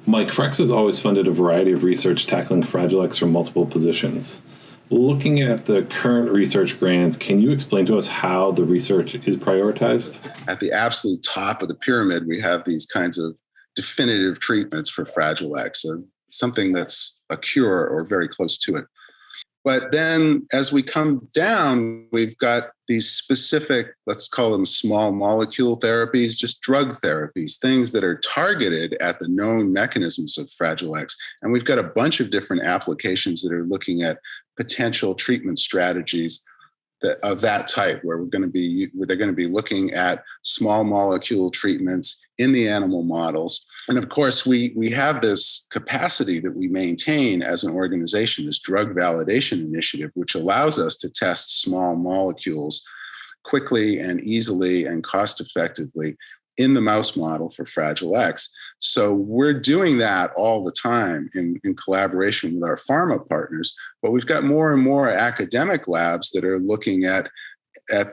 Mike, FRAXA has always funded a variety of research tackling Fragile X from multiple positions. Looking at the current research grants, can you explain to us how the research is prioritized? At the absolute top of the pyramid, we have these kinds of definitive treatments for Fragile X, something that's a cure or very close to it. But then as we come down, we've got these specific, let's call them small molecule therapies, just drug therapies, things that are targeted at the known mechanisms of Fragile X. And we've got a bunch of different applications that are looking at potential treatment strategies of that type, where they're going to be looking at small molecule treatments in the animal models. And of course, we have this capacity that we maintain as an organization, this drug validation initiative, which allows us to test small molecules quickly and easily and cost effectively in the mouse model for Fragile X. So we're doing that all the time in collaboration with our pharma partners, but we've got more and more academic labs that are looking at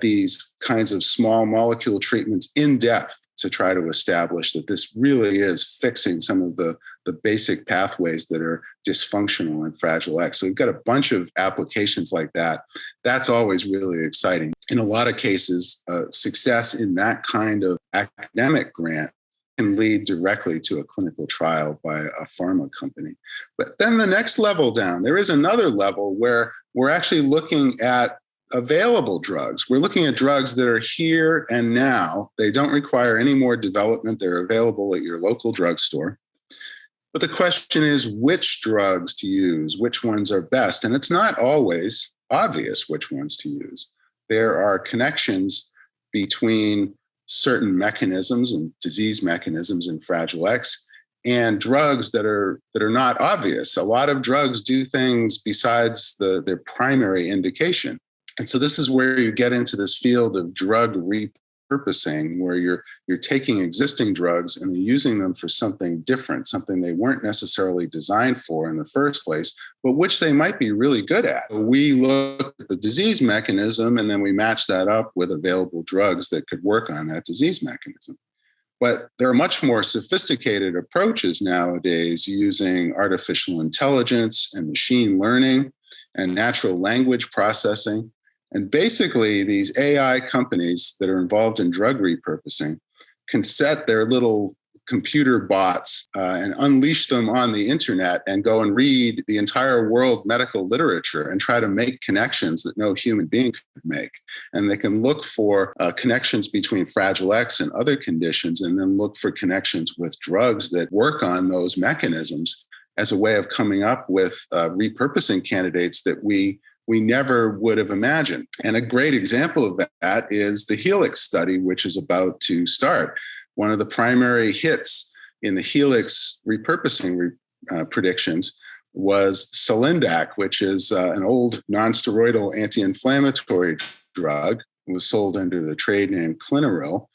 these kinds of small molecule treatments in depth to try to establish that this really is fixing some of the basic pathways that are dysfunctional in Fragile X. So we've got a bunch of applications like that. That's always really exciting. In a lot of cases, success in that kind of academic grant can lead directly to a clinical trial by a pharma company. But then the next level down, there is another level where we're actually looking at available drugs. We're looking at drugs that are here and now. They don't require any more development. They're available at your local drugstore. But the question is which drugs to use, which ones are best. And it's not always obvious which ones to use. There are connections between certain mechanisms and disease mechanisms in Fragile X and drugs that are not obvious. A lot of drugs do things besides their primary indication. And so this is where you get into this field of drug repurposing, where you're taking existing drugs and using them for something different, something they weren't necessarily designed for in the first place, but which they might be really good at. We look at the disease mechanism and then we match that up with available drugs that could work on that disease mechanism. But there are much more sophisticated approaches nowadays using artificial intelligence and machine learning and natural language processing. And basically, these AI companies that are involved in drug repurposing can set their little computer bots and unleash them on the internet and go and read the entire world medical literature and try to make connections that no human being could make. And they can look for connections between Fragile X and other conditions, and then look for connections with drugs that work on those mechanisms as a way of coming up with repurposing candidates that we never would have imagined. And a great example of that is the Helix study, which is about to start. One of the primary hits in the Helix repurposing predictions was Solindac, which is an old non-steroidal anti-inflammatory drug. It was sold under the trade name Clinaril.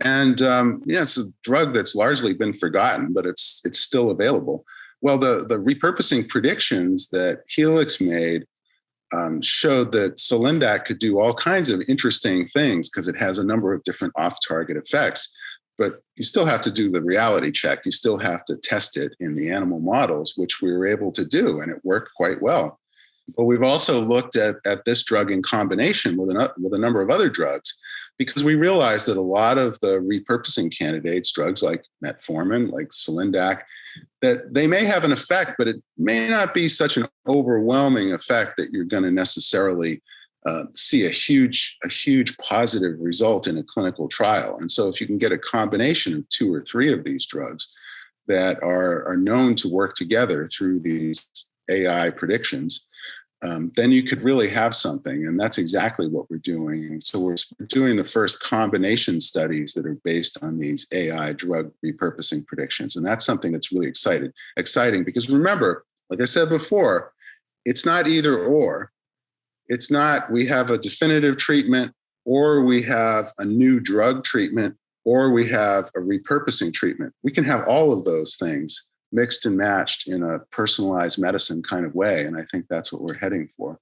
And it's a drug that's largely been forgotten, but it's still available. Well, the repurposing predictions that Helix made showed that Solindac could do all kinds of interesting things because it has a number of different off-target effects. But you still have to do the reality check. You still have to test it in the animal models, which we were able to do, and it worked quite well. But we've also looked at this drug in combination with a number of other drugs, because we realized that a lot of the repurposing candidates, drugs like metformin, like Solindac, that they may have an effect, but it may not be such an overwhelming effect that you're going to necessarily see a huge positive result in a clinical trial. And so if you can get a combination of 2 or 3 of these drugs that are known to work together through these AI predictions, then you could really have something. And that's exactly what we're doing. And so we're doing the first combination studies that are based on these AI drug repurposing predictions. And that's something that's really exciting because remember, like I said before, it's not either or. It's not we have a definitive treatment or we have a new drug treatment or we have a repurposing treatment. We can have all of those things mixed and matched in a personalized medicine kind of way. And I think that's what we're heading for.